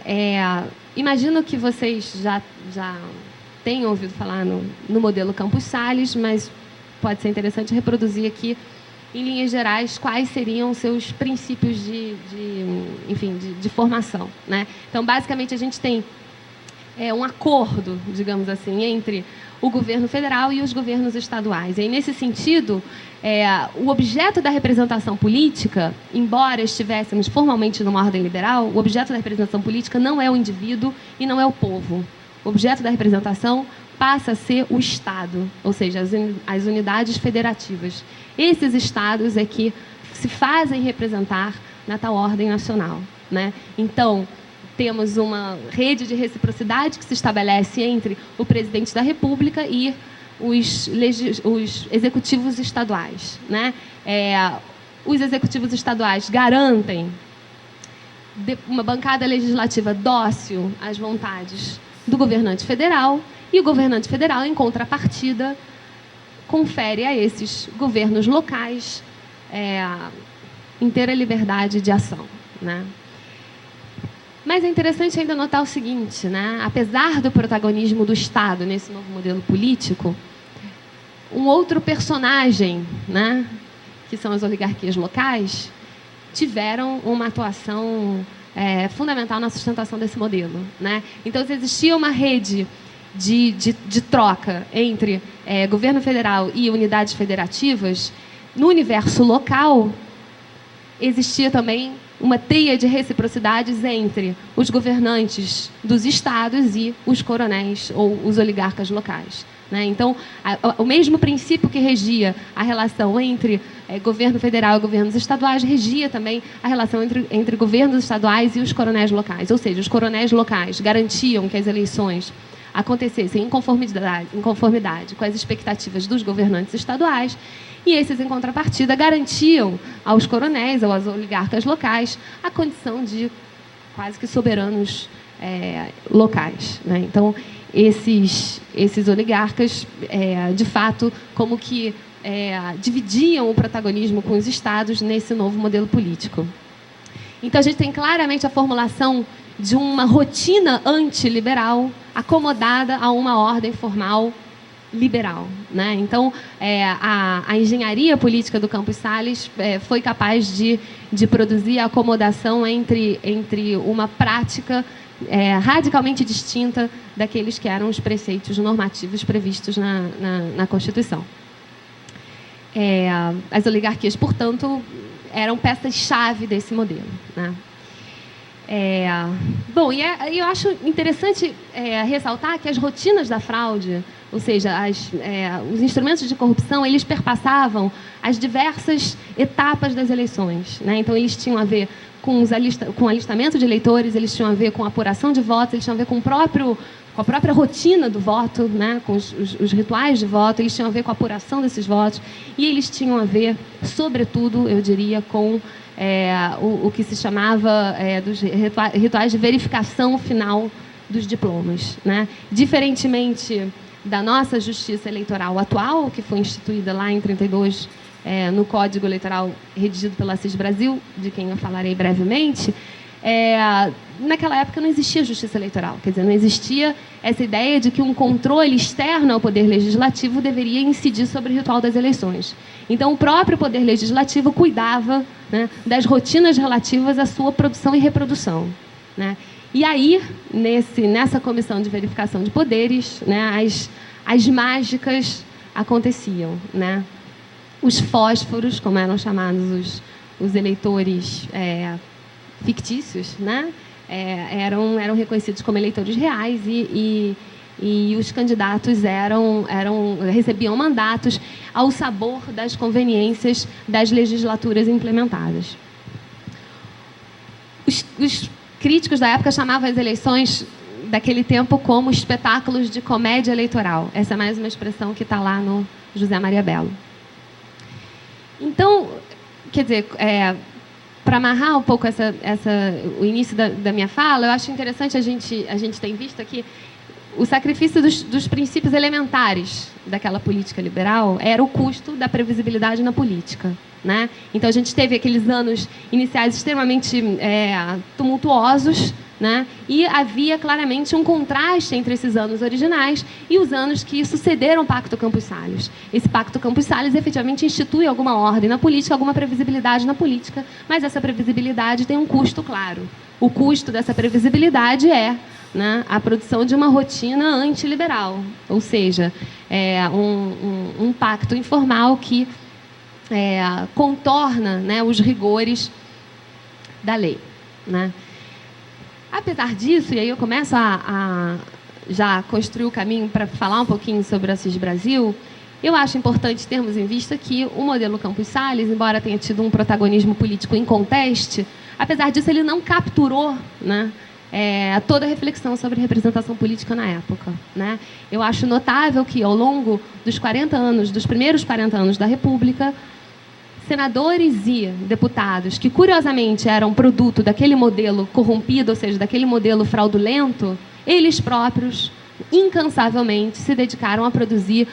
Imagino que vocês já tenham ouvido falar no modelo Campos Salles, mas pode ser interessante reproduzir aqui, em linhas gerais, quais seriam os seus princípios de formação, né? Então, basicamente, a gente tem um acordo, digamos assim, entre o governo federal e os governos estaduais. E, nesse sentido, o objeto da representação política, embora estivéssemos formalmente numa ordem liberal, o objeto da representação política não é o indivíduo e não é o povo. O objeto da representação passa a ser o Estado, ou seja, as unidades federativas. Esses Estados é que se fazem representar na tal ordem nacional, né? Então, temos uma rede de reciprocidade que se estabelece entre o presidente da República e os executivos estaduais, né? Os executivos estaduais garantem uma bancada legislativa dócil às vontades do governante federal, e o governante federal, em contrapartida, confere a esses governos locais inteira liberdade de ação, né? Mas é interessante ainda notar o seguinte, né? Apesar do protagonismo do Estado nesse novo modelo político, um outro personagem, né, que são as oligarquias locais, tiveram uma atuação fundamental na sustentação desse modelo, né? Então, se existia uma rede de troca entre governo federal e unidades federativas, no universo local existia também uma teia de reciprocidades entre os governantes dos estados e os coronéis ou os oligarcas locais, né? Então, o mesmo princípio que regia a relação entre governo federal e governos estaduais regia também a relação entre governos estaduais e os coronéis locais. Ou seja, os coronéis locais garantiam que as eleições acontecessem em conformidade com as expectativas dos governantes estaduais, e esses, em contrapartida, garantiam aos coronéis ou aos oligarcas locais a condição de quase que soberanos locais, né? Então, esses oligarcas, de fato, como que dividiam o protagonismo com os estados nesse novo modelo político. Então, a gente tem claramente a formulação de uma rotina antiliberal acomodada a uma ordem formal liberal, né? Então, a engenharia política do Campos Salles foi capaz de produzir a acomodação entre uma prática radicalmente distinta daqueles que eram os preceitos normativos previstos na Constituição. As oligarquias, portanto, eram peças-chave desse modelo, né? Bom, eu acho interessante ressaltar que as rotinas da fraude, ou seja, os instrumentos de corrupção, eles perpassavam as diversas etapas das eleições, né? Então, eles tinham a ver com o alistamento de eleitores, eles tinham a ver com a apuração de votos, eles tinham a ver com a própria rotina do voto, né? Com os rituais de voto, eles tinham a ver com a apuração desses votos, e eles tinham a ver, sobretudo, eu diria, com o que se chamava dos rituais de verificação final dos diplomas, né? Diferentemente da nossa justiça eleitoral atual, que foi instituída lá em 1932 no Código Eleitoral redigido pela Assis Brasil, de quem eu falarei brevemente, naquela época não existia justiça eleitoral, quer dizer, não existia essa ideia de que um controle externo ao poder legislativo deveria incidir sobre o ritual das eleições. Então, o próprio poder legislativo cuidava, né, das rotinas relativas à sua produção e reprodução, né? E aí, nessa comissão de verificação de poderes, né, as mágicas aconteciam, né? Os fósforos, como eram chamados os eleitores fictícios, né? Eram reconhecidos como eleitores reais e os candidatos recebiam mandatos ao sabor das conveniências das legislaturas implementadas. Os críticos da época chamavam as eleições daquele tempo como espetáculos de comédia eleitoral. Essa é mais uma expressão que está lá no José Maria Bello. Então, quer dizer, para amarrar um pouco o início da minha fala, eu acho interessante a gente ter visto aqui o sacrifício dos princípios elementares daquela política liberal era o custo da previsibilidade na política, né? Então, a gente teve aqueles anos iniciais extremamente tumultuosos, né? E havia claramente um contraste entre esses anos originais e os anos que sucederam o Pacto Campos Salles. Esse Pacto Campos Salles efetivamente institui alguma ordem na política, alguma previsibilidade na política, mas essa previsibilidade tem um custo claro. O custo dessa previsibilidade é né, a produção de uma rotina antiliberal, ou seja, um pacto informal que contorna, né, os rigores da lei, né? Apesar disso, e aí eu começo a já construir o caminho para falar um pouquinho sobre o Assis Brasil, eu acho importante termos em vista que o modelo Campos Salles, embora tenha tido um protagonismo político inconteste, apesar disso ele não capturou, né, toda a reflexão sobre representação política na época, né? Eu acho notável que, ao longo dos 40 anos, dos primeiros 40 anos da República, senadores e deputados que, curiosamente, eram produto daquele modelo corrompido, ou seja, daquele modelo fraudulento, eles próprios, incansavelmente, se dedicaram a produzir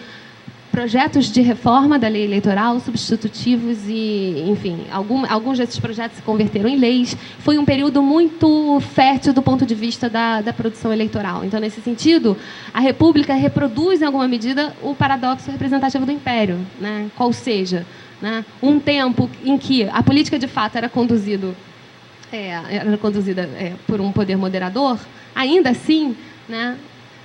projetos de reforma da lei eleitoral, substitutivos e, enfim, alguns desses projetos se converteram em leis. Foi um período muito fértil do ponto de vista da produção eleitoral. Então, nesse sentido, a República reproduz, em alguma medida, o paradoxo representativo do Império, né? Qual seja, né, um tempo em que a política, de fato, era conduzida por um poder moderador, ainda assim, né,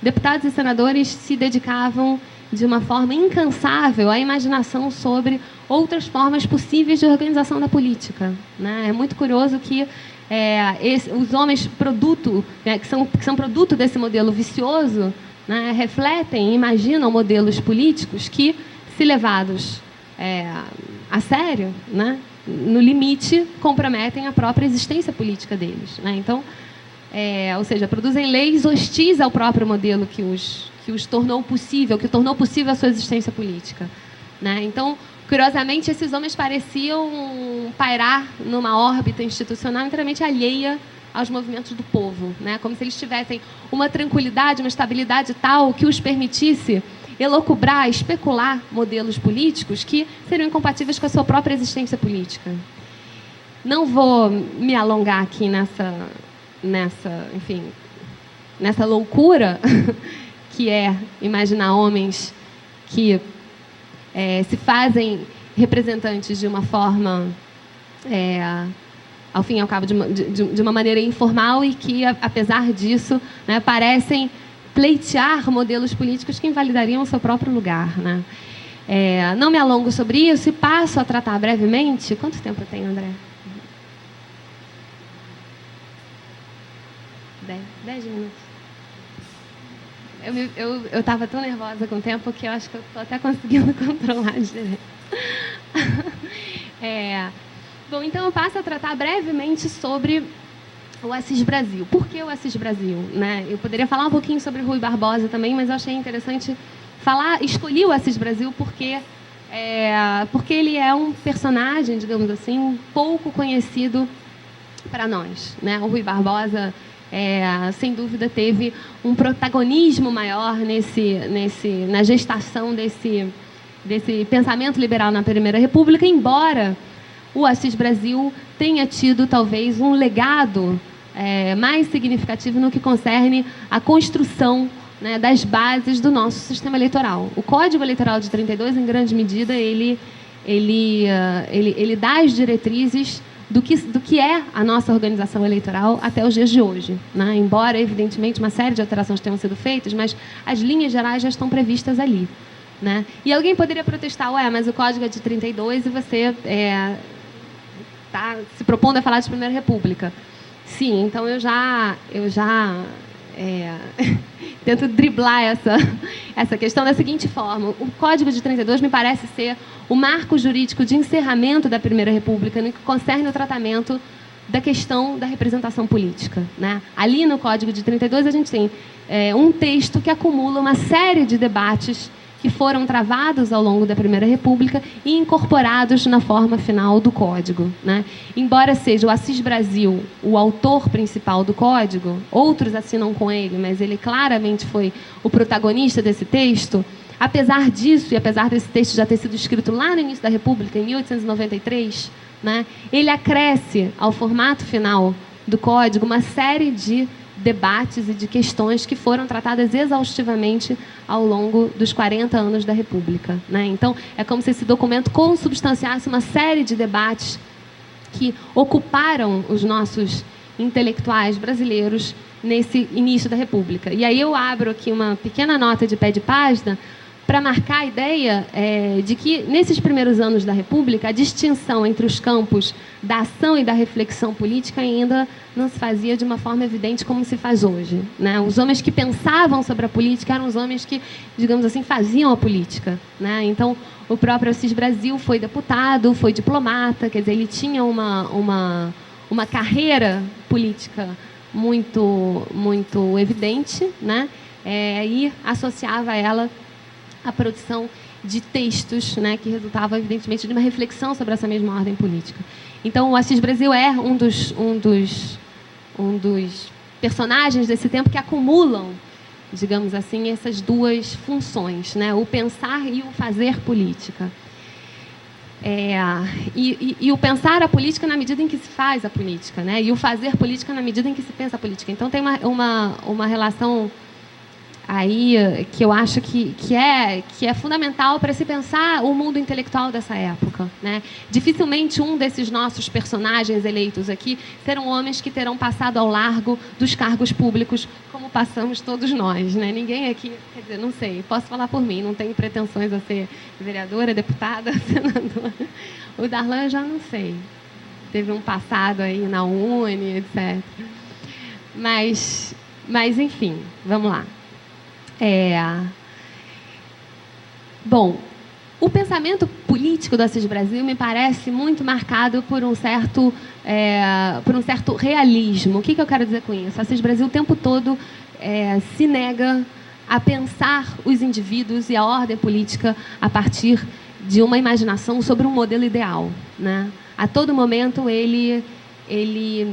deputados e senadores se dedicavam de uma forma incansável à imaginação sobre outras formas possíveis de organização da política, né? É muito curioso que os homens produto, né, que são produto desse modelo vicioso, né, refletem e imaginam modelos políticos que, se levados a sério, né, no limite, comprometem a própria existência política deles, né? Então, ou seja, produzem leis hostis ao próprio modelo que os tornou possível, que tornou possível a sua existência política, né? Então, curiosamente, esses homens pareciam pairar numa órbita institucional inteiramente alheia aos movimentos do povo, né? Como se eles tivessem uma tranquilidade, uma estabilidade tal que os permitisse elocubrar, especular modelos políticos que seriam incompatíveis com a sua própria existência política. Não vou me alongar aqui nessa loucura que é imaginar homens que se fazem representantes de uma forma, ao fim e ao cabo, de uma maneira informal e que, apesar disso, né, parecem pleitear modelos políticos que invalidariam o seu próprio lugar, né? Não me alongo sobre isso e passo a tratar brevemente... Quanto tempo eu tenho, André? 10 minutos. Eu estava tão nervosa com o tempo que eu acho que eu estou até conseguindo controlar direito. Bom, então eu passo a tratar brevemente sobre o Assis Brasil. Por que o Assis Brasil, né? Eu poderia falar um pouquinho sobre Rui Barbosa também, mas eu achei interessante escolhi o Assis Brasil porque ele é um personagem, digamos assim, pouco conhecido para nós, né? O Rui Barbosa, sem dúvida, teve um protagonismo maior na gestação desse pensamento liberal na Primeira República, embora o Assis Brasil tenha tido, talvez, um legado mais significativo no que concerne a construção, né, das bases do nosso sistema eleitoral. O Código Eleitoral de 32, em grande medida, ele dá as diretrizes do que é a nossa organização eleitoral até os dias de hoje, né? Embora, evidentemente, uma série de alterações tenham sido feitas, mas as linhas gerais já estão previstas ali, né? E alguém poderia protestar, mas o Código é de 32 e você está se propondo a falar de Primeira República. Sim, então eu já tento driblar essa questão da seguinte forma. O Código de 32 me parece ser o marco jurídico de encerramento da Primeira República no que concerne o tratamento da questão da representação política, né? Ali no Código de 32 a gente tem um texto que acumula uma série de debates que foram travados ao longo da Primeira República e incorporados na forma final do Código, né? Embora seja o Assis Brasil o autor principal do Código, outros assinam com ele, mas ele claramente foi o protagonista desse texto. Apesar disso, e apesar desse texto já ter sido escrito lá no início da República, em 1893, né, ele acresce ao formato final do Código uma série de debates e de questões que foram tratadas exaustivamente ao longo dos 40 anos da República, né? Então, é como se esse documento consubstanciasse uma série de debates que ocuparam os nossos intelectuais brasileiros nesse início da República. E aí eu abro aqui uma pequena nota de pé de página para marcar a ideia de que, nesses primeiros anos da República, a distinção entre os campos da ação e da reflexão política ainda não se fazia de uma forma evidente como se faz hoje, né? Os homens que pensavam sobre a política eram os homens que, digamos assim, faziam a política, né? Então, o próprio Assis Brasil foi deputado, foi diplomata, quer dizer, ele tinha uma carreira política muito evidente, né? E associava ela à produção de textos, né, que resultava, evidentemente, de uma reflexão sobre essa mesma ordem política. Então, o Assis Brasil é um dos personagens desse tempo que acumulam, digamos assim, essas duas funções, né, o pensar e o fazer política. E o pensar a política na medida em que se faz a política, né? E o fazer política na medida em que se pensa a política. Então, tem uma relação aí que eu acho que é fundamental para se pensar o mundo intelectual dessa época, né? Dificilmente um desses nossos personagens eleitos aqui serão homens que terão passado ao largo dos cargos públicos como passamos todos nós, né? Ninguém aqui, quer dizer, não sei, posso falar por mim, não tenho pretensões a ser vereadora, deputada, senadora. O Darlan eu já não sei, teve um passado aí na Uni, etc. Mas enfim, vamos lá. Bom, o pensamento político do Assis Brasil me parece muito marcado por um certo realismo. O que eu quero dizer com isso? Assis Brasil o tempo todo se nega a pensar os indivíduos e a ordem política a partir de uma imaginação sobre um modelo ideal, né? A todo momento ele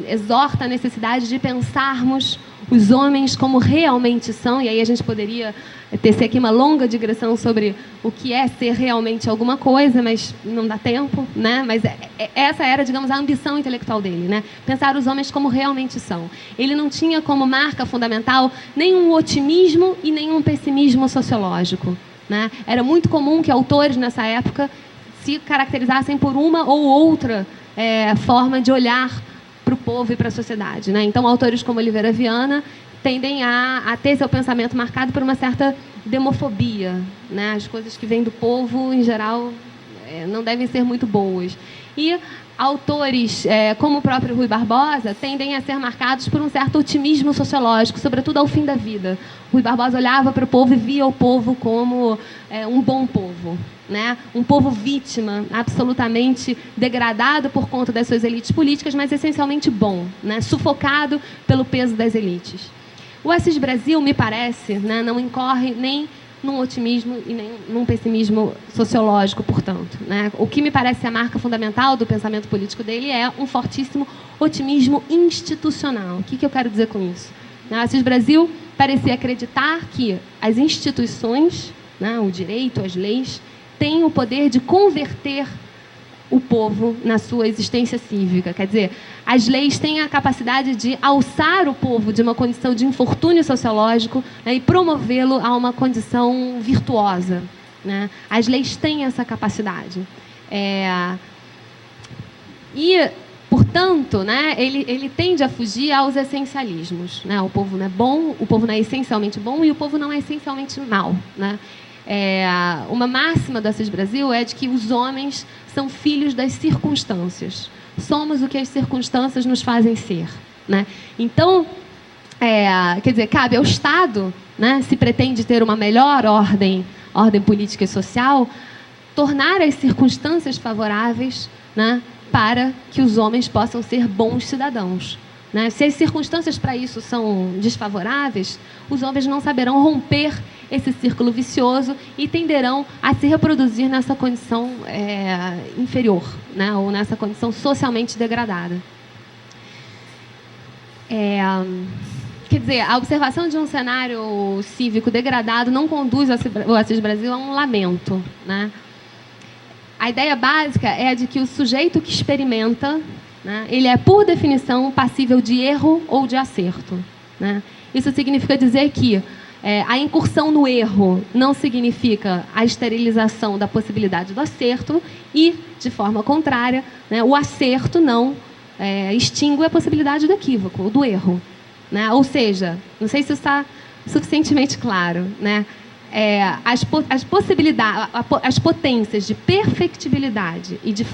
exorta a necessidade de pensarmos os homens como realmente são, e aí a gente poderia tecer aqui uma longa digressão sobre o que é ser realmente alguma coisa, mas não dá tempo, né? Mas essa era, digamos, a ambição intelectual dele, né? Pensar os homens como realmente são. Ele não tinha como marca fundamental nenhum otimismo e nenhum pessimismo sociológico, né? Era muito comum que autores nessa época se caracterizassem por uma ou outra forma de olhar para o povo e para a sociedade, né? Então, autores como Oliveira Viana tendem a ter seu pensamento marcado por uma certa demofobia, né? As coisas que vêm do povo, em geral, não devem ser muito boas. E autores como o próprio Rui Barbosa tendem a ser marcados por um certo otimismo sociológico, sobretudo ao fim da vida. Rui Barbosa olhava para o povo e via o povo como um bom povo, né? Um povo vítima, absolutamente degradado por conta das suas elites políticas, mas essencialmente bom, né? Sufocado pelo peso das elites. O Assis Brasil, me parece, né, não incorre nem num otimismo e nem num pessimismo sociológico, portanto, né? O que me parece a marca fundamental do pensamento político dele é um fortíssimo otimismo institucional. O que eu quero dizer com isso? O Assis Brasil parecia acreditar que as instituições, né, o direito, as leis, têm o poder de converter o povo na sua existência cívica. Quer dizer, as leis têm a capacidade de alçar o povo de uma condição de infortúnio sociológico, né, e promovê-lo a uma condição virtuosa, né? As leis têm essa capacidade. E, portanto, né, ele tende a fugir aos essencialismos, né? O povo não é bom, o povo não é essencialmente bom e o povo não é essencialmente mau, né? Uma máxima do Assis Brasil é de que os homens são filhos das circunstâncias. Somos o que as circunstâncias nos fazem ser, né? Então, quer dizer, cabe ao Estado, né, se pretende ter uma melhor ordem política e social, tornar as circunstâncias favoráveis, né, para que os homens possam ser bons cidadãos, né? Se as circunstâncias para isso são desfavoráveis, os homens não saberão romper esse círculo vicioso e tenderão a se reproduzir nessa condição inferior, né? Ou nessa condição socialmente degradada. Quer dizer, a observação de um cenário cívico degradado não conduz o Assis Brasil a um lamento, né? A ideia básica é a de que o sujeito que experimenta, né, ele é, por definição, passível de erro ou de acerto, né? Isso significa dizer que a incursão no erro não significa a esterilização da possibilidade do acerto e, de forma contrária, né, o acerto não extingue a possibilidade do equívoco, do erro, né? Ou seja, não sei se isso está suficientemente claro, né? As possibilidades, as potências de perfectibilidade e de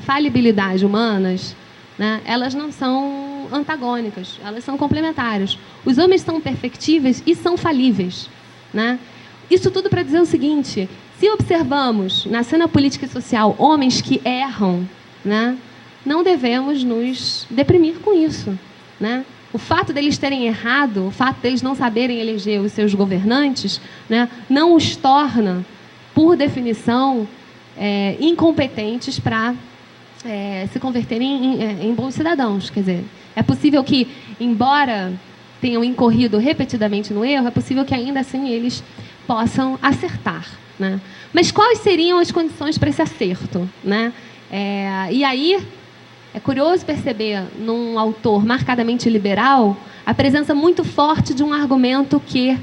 falibilidade humanas, né, elas não são antagônicas, elas são complementares. Os homens são perfectíveis e são falíveis, né? Isso tudo para dizer o seguinte: se observamos na cena política e social homens que erram, né, não devemos nos deprimir com isso, né? O fato deles terem errado, o fato deles não saberem eleger os seus governantes, né, não os torna, por definição, incompetentes para se converterem em bons cidadãos. Quer dizer, é possível que, embora tenham incorrido repetidamente no erro, é possível que ainda assim eles possam acertar, né? Mas quais seriam as condições para esse acerto, né? E aí é curioso perceber num autor marcadamente liberal a presença muito forte de um argumento que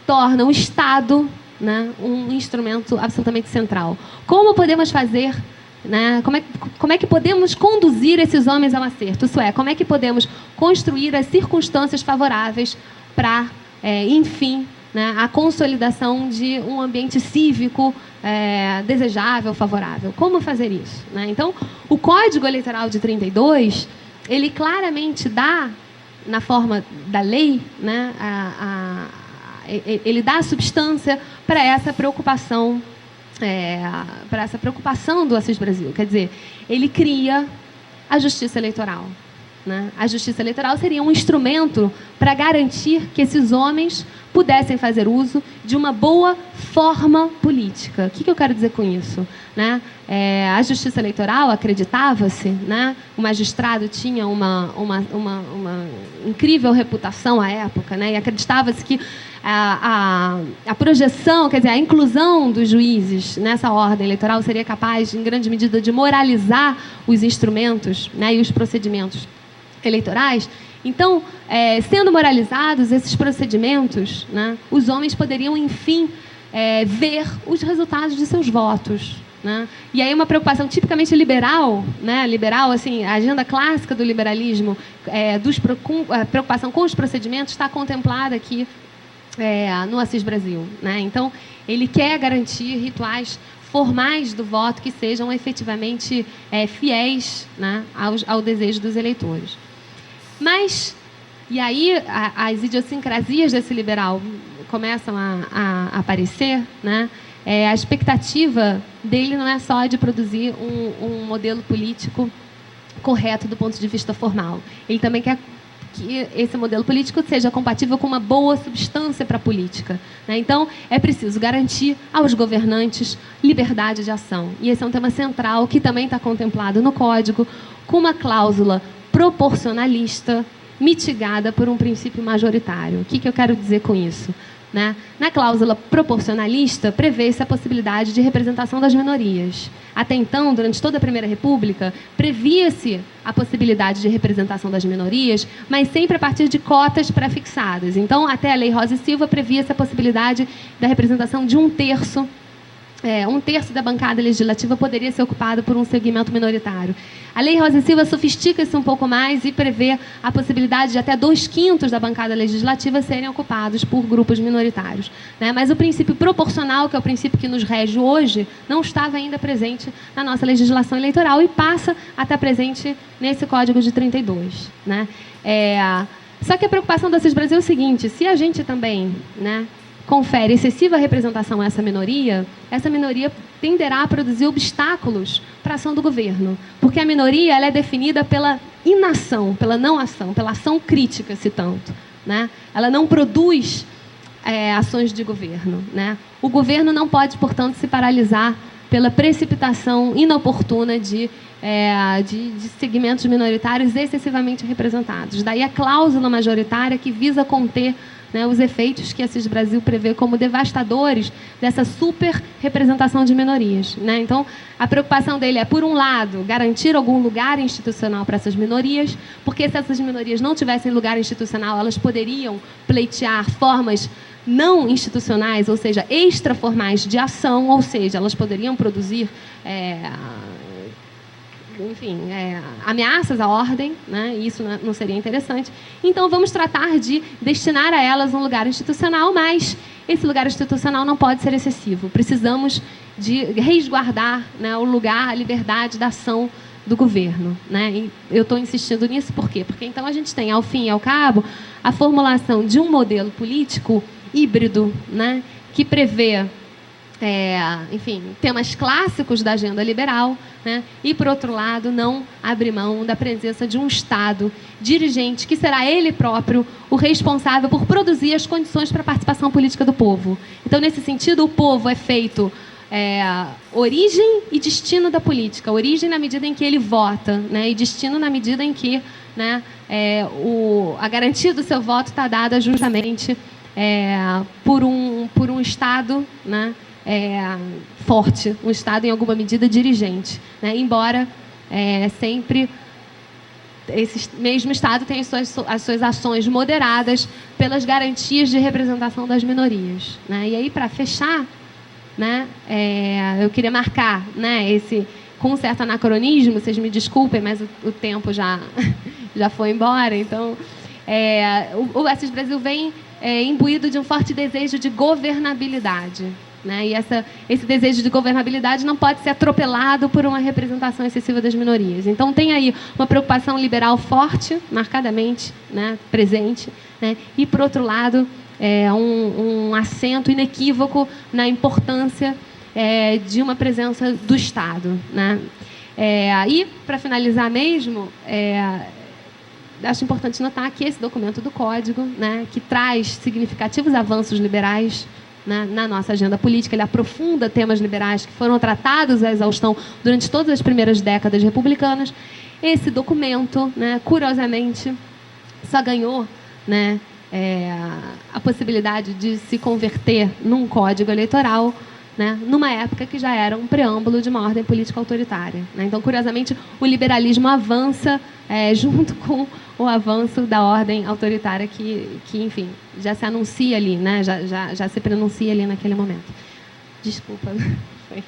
torna o Estado, né, um instrumento absolutamente central. Como podemos fazer, né, como é que podemos conduzir esses homens ao acerto? Isso é, como é que podemos construir as circunstâncias favoráveis para, enfim, né, a consolidação de um ambiente cívico desejável, favorável. Como fazer isso, né? Então, o Código Eleitoral de 32, ele claramente dá, na forma da lei, né, ele dá substância para essa preocupação, do Assis Brasil. Quer dizer, ele cria a justiça eleitoral, né? A justiça eleitoral seria um instrumento para garantir que esses homens pudessem fazer uso de uma boa forma política. O que eu quero dizer com isso, né? A justiça eleitoral, acreditava-se, né? O magistrado tinha uma incrível reputação à época, né? E acreditava-se que a projeção, quer dizer, a inclusão dos juízes nessa ordem eleitoral seria capaz, em grande medida, de moralizar os instrumentos, né, e os procedimentos eleitorais. Então, sendo moralizados esses procedimentos, né, os homens poderiam, enfim, ver os resultados de seus votos, né? E aí uma preocupação tipicamente liberal, né, assim, a agenda clássica do liberalismo, a preocupação com os procedimentos está contemplada aqui no Assis Brasil, né? Então, ele quer garantir rituais formais do voto que sejam efetivamente fiéis, né, ao desejo dos eleitores. Mas, e aí as idiosincrasias desse liberal começam a aparecer, né? A expectativa dele não é só de produzir um modelo político correto do ponto de vista formal. Ele também quer que esse modelo político seja compatível com uma boa substância para a política, né? Então, é preciso garantir aos governantes liberdade de ação. E esse é um tema central que também está contemplado no Código, com uma cláusula proporcionalista mitigada por um princípio majoritário. O que eu quero dizer com isso, né? Na cláusula proporcionalista, prevê-se a possibilidade de representação das minorias. Até então, durante toda a Primeira República, previa-se a possibilidade de representação das minorias, mas sempre a partir de cotas pré-fixadas. Então, até a Lei Rosa e Silva, previa-se a possibilidade da representação de um terço da bancada legislativa poderia ser ocupado por um segmento minoritário. A Lei Rosa e Silva sofistica-se um pouco mais e prevê a possibilidade de até 2/5 da bancada legislativa serem ocupados por grupos minoritários, né? Mas o princípio proporcional, que é o princípio que nos rege hoje, não estava ainda presente na nossa legislação eleitoral e passa a estar presente nesse Código de 32, né? Só que a preocupação do Assis Brasil é o seguinte: se a gente também, né, confere excessiva representação a essa minoria tenderá a produzir obstáculos para a ação do governo. Porque a minoria ela é definida pela inação, pela não ação, pela ação crítica, se tanto, né? Ela não produz ações de governo, né? O governo não pode, portanto, se paralisar pela precipitação inoportuna de segmentos minoritários excessivamente representados. Daí a cláusula majoritária que visa conter, né, os efeitos que Assis Brasil prevê como devastadores dessa super representação de minorias, né? Então, a preocupação dele é, por um lado, garantir algum lugar institucional para essas minorias, porque se essas minorias não tivessem lugar institucional, elas poderiam pleitear formas não institucionais, ou seja, extraformais de ação, ou seja, elas poderiam produzir enfim, ameaças à ordem, né? Isso não seria interessante. Então, vamos tratar de destinar a elas um lugar institucional, mas esse lugar institucional não pode ser excessivo. Precisamos de resguardar, né, o lugar, a liberdade da ação do governo, né? E eu estou insistindo nisso por quê? Porque então a gente tem, ao fim e ao cabo, a formulação de um modelo político híbrido, né, que prevê enfim, temas clássicos da agenda liberal, né? E, por outro lado, não abre mão da presença de um Estado dirigente, que será ele próprio o responsável por produzir as condições para a participação política do povo. Então, nesse sentido, o povo é feito origem e destino da política. Origem na medida em que ele vota, né? E destino na medida em que, né, a garantia do seu voto está dada justamente por um Estado, né, forte, um Estado em alguma medida dirigente, né? Embora sempre esse mesmo Estado tenha as suas ações moderadas pelas garantias de representação das minorias, né? E aí, para fechar, né, eu queria marcar, né, com um certo anacronismo, vocês me desculpem, mas o tempo já foi embora, então o Assis Brasil vem imbuído de um forte desejo de governabilidade, né? E esse desejo de governabilidade não pode ser atropelado por uma representação excessiva das minorias. Então, tem aí uma preocupação liberal forte, marcadamente, né, presente, né? E, por outro lado, um acento inequívoco na importância de uma presença do Estado, né? E, para finalizar mesmo, acho importante notar que esse documento do Código, né, que traz significativos avanços liberais, né, na nossa agenda política, ele aprofunda temas liberais que foram tratados à exaustão durante todas as primeiras décadas republicanas. Esse documento, né, curiosamente, só ganhou, né, a possibilidade de se converter num código eleitoral, né, numa época que já era um preâmbulo de uma ordem política autoritária, né? Então, curiosamente, o liberalismo avança junto com o avanço da ordem autoritária que, enfim, já se anuncia ali, né? Já se pronuncia ali naquele momento. Desculpa. Foi.